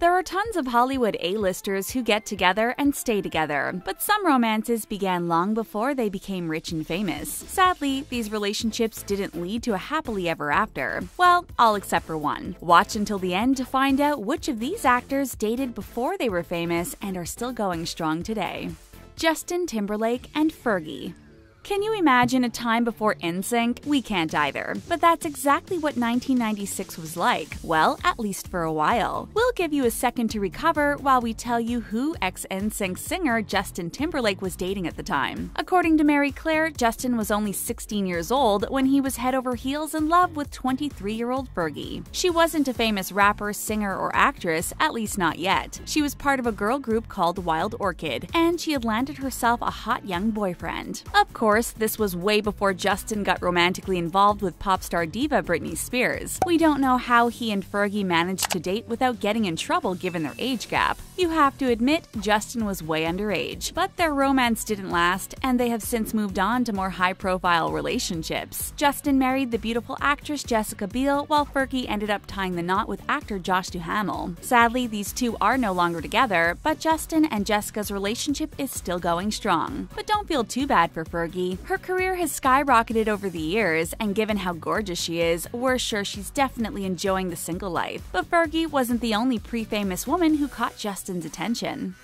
There are tons of Hollywood A-listers who get together and stay together, but some romances began long before they became rich and famous. Sadly, these relationships didn't lead to a happily ever after. Well, all except for one. Watch until the end to find out which of these actors dated before they were famous and are still going strong today. Justin Timberlake and Fergie. Can you imagine a time before NSYNC? We can't either. But that's exactly what 1996 was like. Well, at least for a while. We'll give you a second to recover while we tell you who ex-NSYNC singer Justin Timberlake was dating at the time. According to Mary Claire, Justin was only 16 years old when he was head over heels in love with 23-year-old Fergie. She wasn't a famous rapper, singer, or actress, at least not yet. She was part of a girl group called Wild Orchid, and she had landed herself a hot young boyfriend. Of course, this was way before Justin got romantically involved with pop star diva Britney Spears. We don't know how he and Fergie managed to date without getting in trouble given their age gap. You have to admit, Justin was way underage. But their romance didn't last, and they have since moved on to more high-profile relationships. Justin married the beautiful actress Jessica Biel, while Fergie ended up tying the knot with actor Josh Duhamel. Sadly, these two are no longer together, but Justin and Jessica's relationship is still going strong. But don't feel too bad for Fergie. Her career has skyrocketed over the years, and given how gorgeous she is, we're sure she's definitely enjoying the single life. But Fergie wasn't the only pre-famous woman who caught Justin's attention.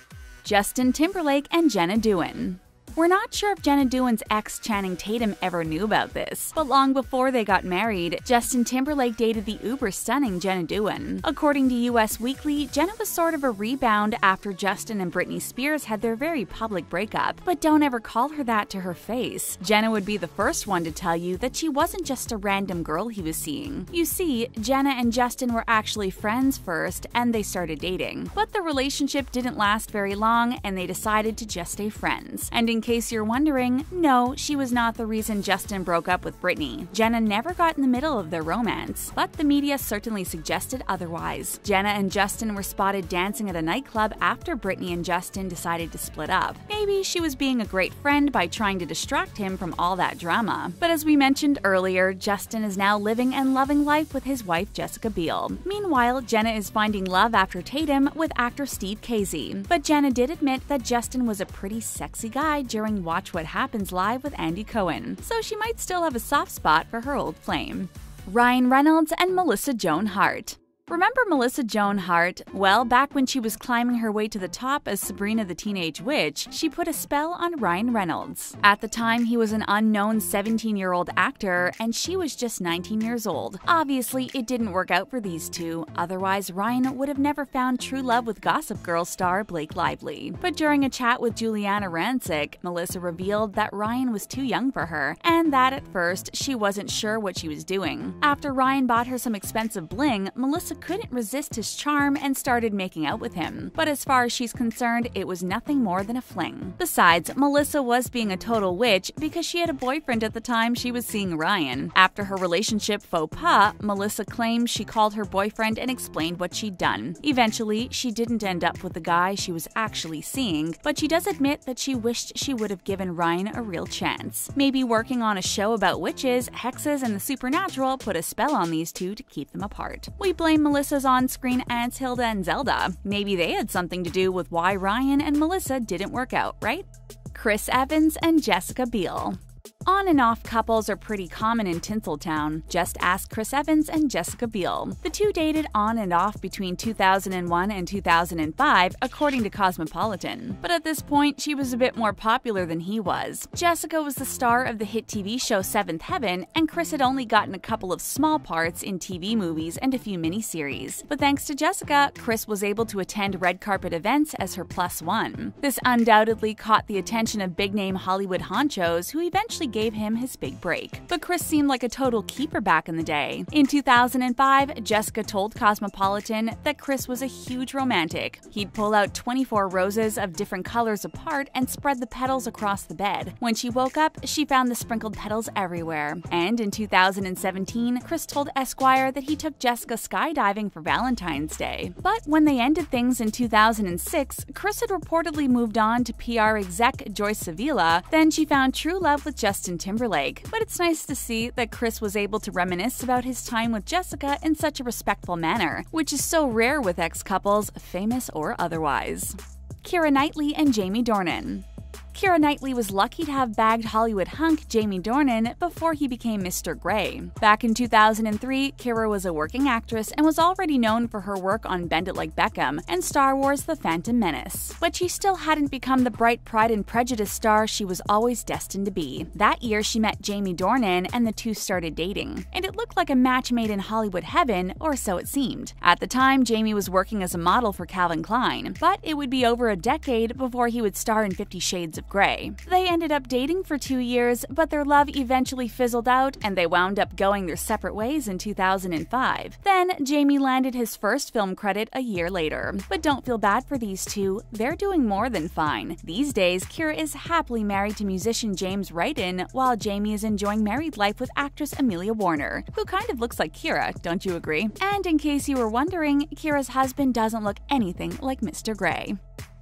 Justin Timberlake and Jenna Dewan. We're not sure if Jenna Dewan's ex Channing Tatum ever knew about this, but long before they got married, Justin Timberlake dated the uber-stunning Jenna Dewan. According to US Weekly, Jenna was sort of a rebound after Justin and Britney Spears had their very public breakup, but don't ever call her that to her face. Jenna would be the first one to tell you that she wasn't just a random girl he was seeing. You see, Jenna and Justin were actually friends first, and they started dating. But the relationship didn't last very long, and they decided to just stay friends. And in case you're wondering, no, she was not the reason Justin broke up with Britney. Jenna never got in the middle of their romance, but the media certainly suggested otherwise. Jenna and Justin were spotted dancing at a nightclub after Britney and Justin decided to split up. Maybe she was being a great friend by trying to distract him from all that drama. But as we mentioned earlier, Justin is now living and loving life with his wife Jessica Biel. Meanwhile, Jenna is finding love after Tatum with actor Steve Casey. But Jenna did admit that Justin was a pretty sexy guy during Watch What Happens Live with Andy Cohen, so she might still have a soft spot for her old flame. Ryan Reynolds and Melissa Joan Hart. Remember Melissa Joan Hart? Well, back when she was climbing her way to the top as Sabrina the Teenage Witch, she put a spell on Ryan Reynolds. At the time, he was an unknown 17-year-old actor, and she was just 19 years old. Obviously, it didn't work out for these two, otherwise Ryan would have never found true love with Gossip Girl star Blake Lively. But during a chat with Juliana Rancic, Melissa revealed that Ryan was too young for her, and that at first, she wasn't sure what she was doing. After Ryan bought her some expensive bling, Melissa couldn't resist his charm and started making out with him. But as far as she's concerned, it was nothing more than a fling. Besides, Melissa was being a total witch because she had a boyfriend at the time she was seeing Ryan. After her relationship faux pas, Melissa claimed she called her boyfriend and explained what she'd done. Eventually, she didn't end up with the guy she was actually seeing, but she does admit that she wished she would have given Ryan a real chance. Maybe working on a show about witches, hexes, and the supernatural put a spell on these two to keep them apart. We blame Melissa's on-screen aunts Hilda and Zelda. Maybe they had something to do with why Ryan and Melissa didn't work out, right? Chris Evans and Jessica Biel. On and off couples are pretty common in Tinseltown. Just ask Chris Evans and Jessica Biel. The two dated on and off between 2001 and 2005, according to Cosmopolitan. But at this point, she was a bit more popular than he was. Jessica was the star of the hit TV show Seventh Heaven, and Chris had only gotten a couple of small parts in TV movies and a few miniseries. But thanks to Jessica, Chris was able to attend red carpet events as her plus one. This undoubtedly caught the attention of big-name Hollywood honchos who eventually gave him his big break. But Chris seemed like a total keeper back in the day. In 2005, Jessica told Cosmopolitan that Chris was a huge romantic. He'd pull out 24 roses of different colors apart and spread the petals across the bed. When she woke up, she found the sprinkled petals everywhere. And in 2017, Chris told Esquire that he took Jessica skydiving for Valentine's Day. But when they ended things in 2006, Chris had reportedly moved on to PR exec Joyce Sevilla. Then she found true love with Justin Justin Timberlake, but it's nice to see that Chris was able to reminisce about his time with Jessica in such a respectful manner, which is so rare with ex-couples, famous or otherwise. Keira Knightley and Jamie Dornan. Keira Knightley was lucky to have bagged Hollywood hunk Jamie Dornan before he became Mr. Grey. Back in 2003, Keira was a working actress and was already known for her work on Bend It Like Beckham and Star Wars The Phantom Menace. But she still hadn't become the bright Pride and Prejudice star she was always destined to be. That year, she met Jamie Dornan and the two started dating. And it looked like a match made in Hollywood heaven, or so it seemed. At the time, Jamie was working as a model for Calvin Klein, but it would be over a decade before he would star in 50 Shades of Grey. They ended up dating for 2 years, but their love eventually fizzled out and they wound up going their separate ways in 2005. Then, Jamie landed his first film credit a year later. But don't feel bad for these two, they're doing more than fine. These days, Keira is happily married to musician James Wrighton, while Jamie is enjoying married life with actress Amelia Warner, who kind of looks like Keira, don't you agree? And in case you were wondering, Keira's husband doesn't look anything like Mr. Grey.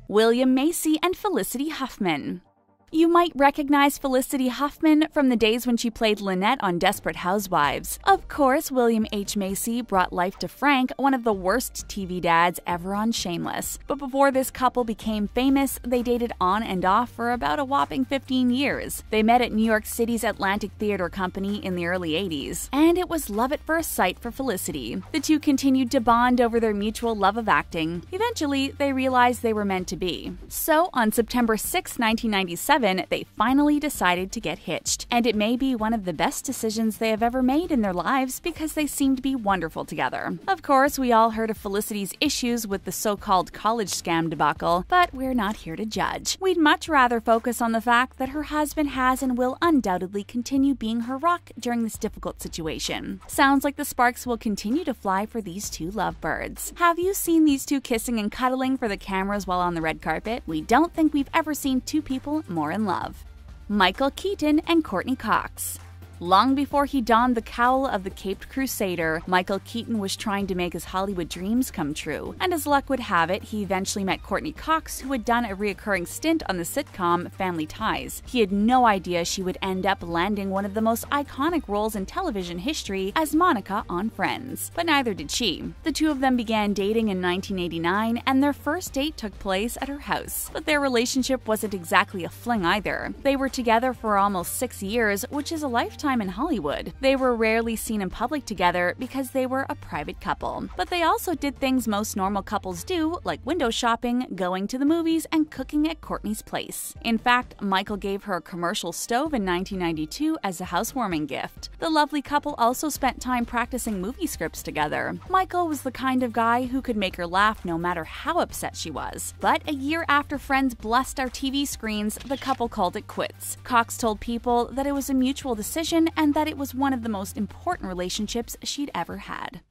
William Macy and Felicity Huffman. You might recognize Felicity Huffman from the days when she played Lynette on Desperate Housewives. Of course, William H. Macy brought life to Frank, one of the worst TV dads ever on Shameless. But before this couple became famous, they dated on and off for about a whopping 15 years. They met at New York City's Atlantic Theater Company in the early 80s, and it was love at first sight for Felicity. The two continued to bond over their mutual love of acting. Eventually, they realized they were meant to be. So, on September 6, 1997, they finally decided to get hitched, and it may be one of the best decisions they have ever made in their lives because they seem to be wonderful together. Of course, we all heard of Felicity's issues with the so-called college scam debacle, but we're not here to judge. We'd much rather focus on the fact that her husband has and will undoubtedly continue being her rock during this difficult situation. Sounds like the sparks will continue to fly for these two lovebirds. Have you seen these two kissing and cuddling for the cameras while on the red carpet? We don't think we've ever seen two people more in love. Michael Keaton and Courtney Cox. Long before he donned the cowl of the Caped Crusader, Michael Keaton was trying to make his Hollywood dreams come true. And as luck would have it, he eventually met Courtney Cox, who had done a recurring stint on the sitcom Family Ties. He had no idea she would end up landing one of the most iconic roles in television history as Monica on Friends. But neither did she. The two of them began dating in 1989, and their first date took place at her house. But their relationship wasn't exactly a fling either. They were together for almost 6 years, which is a lifetime in Hollywood. They were rarely seen in public together because they were a private couple. But they also did things most normal couples do, like window shopping, going to the movies, and cooking at Courtney's place. In fact, Michael gave her a commercial stove in 1992 as a housewarming gift. The lovely couple also spent time practicing movie scripts together. Michael was the kind of guy who could make her laugh no matter how upset she was. But a year after Friends blessed our TV screens, the couple called it quits. Cox told People that it was a mutual decision and that it was one of the most important relationships she'd ever had.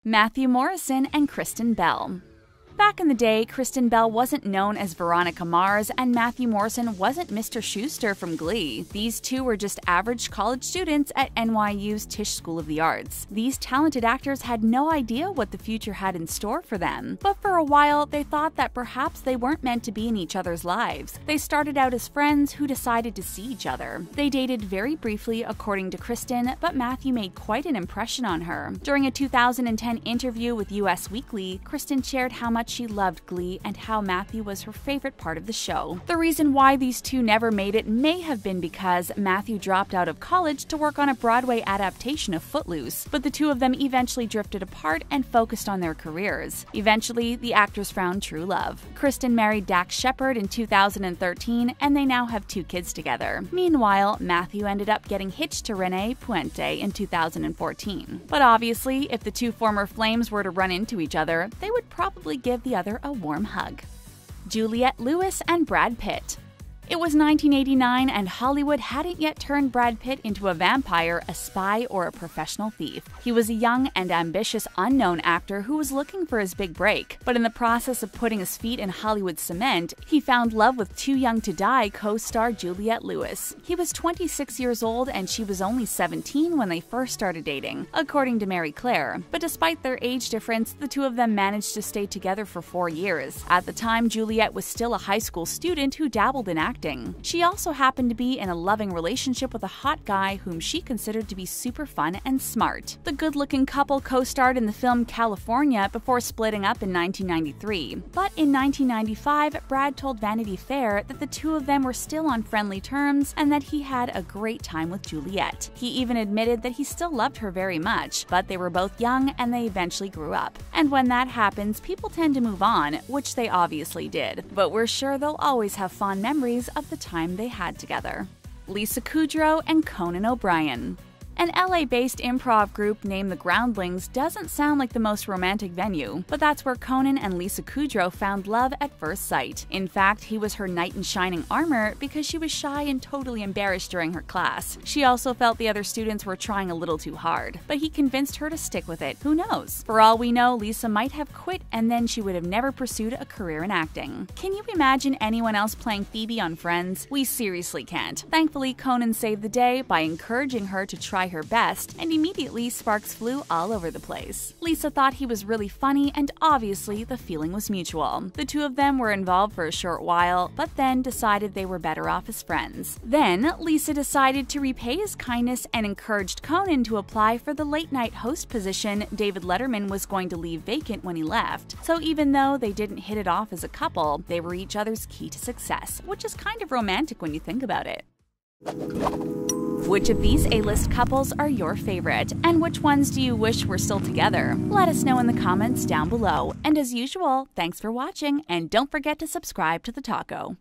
Matthew Morrison and Kristen Bell. Back in the day, Kristen Bell wasn't known as Veronica Mars, and Matthew Morrison wasn't Mr. Schuester from Glee. These two were just average college students at NYU's Tisch School of the Arts. These talented actors had no idea what the future had in store for them. But for a while, they thought that perhaps they weren't meant to be in each other's lives. They started out as friends who decided to see each other. They dated very briefly, according to Kristen, but Matthew made quite an impression on her. During a 2010 interview with US Weekly, Kristen shared how much she loved Glee and how Matthew was her favorite part of the show. The reason why these two never made it may have been because Matthew dropped out of college to work on a Broadway adaptation of Footloose, but the two of them eventually drifted apart and focused on their careers. Eventually, the actors found true love. Kristen married Dax Shepard in 2013, and they now have 2 kids together. Meanwhile, Matthew ended up getting hitched to Renee Puente in 2014. But obviously, if the two former flames were to run into each other, they would probably give the other a warm hug. Juliette Lewis and Brad Pitt. It was 1989, and Hollywood hadn't yet turned Brad Pitt into a vampire, a spy, or a professional thief. He was a young and ambitious unknown actor who was looking for his big break. But in the process of putting his feet in Hollywood cement, he found love with Too Young to Die co-star Juliette Lewis. He was 26 years old, and she was only 17 when they first started dating, according to Mary Claire. But despite their age difference, the two of them managed to stay together for 4 years. At the time, Juliette was still a high school student who dabbled in acting. acting. She also happened to be in a loving relationship with a hot guy whom she considered to be super fun and smart. The good-looking couple co-starred in the film California before splitting up in 1993. But in 1995, Brad told Vanity Fair that the two of them were still on friendly terms and that he had a great time with Juliette. He even admitted that he still loved her very much, but they were both young and they eventually grew up. And when that happens, people tend to move on, which they obviously did. But we're sure they'll always have fond memories of the time they had together. Lisa Kudrow and Conan O'Brien. An LA-based improv group named the Groundlings doesn't sound like the most romantic venue, but that's where Conan and Lisa Kudrow found love at first sight. In fact, he was her knight in shining armor because she was shy and totally embarrassed during her class. She also felt the other students were trying a little too hard, but he convinced her to stick with it. Who knows? For all we know, Lisa might have quit and then she would have never pursued a career in acting. Can you imagine anyone else playing Phoebe on Friends? We seriously can't. Thankfully, Conan saved the day by encouraging her to try her best, and immediately sparks flew all over the place. Lisa thought he was really funny, and obviously the feeling was mutual. The two of them were involved for a short while, but then decided they were better off as friends. Then Lisa decided to repay his kindness and encouraged Conan to apply for the late-night host position David Letterman was going to leave vacant when he left. So even though they didn't hit it off as a couple, they were each other's key to success, which is kind of romantic when you think about it. Which of these A-list couples are your favorite, and which ones do you wish were still together? Let us know in the comments down below. And as usual, thanks for watching, and don't forget to subscribe to the taco.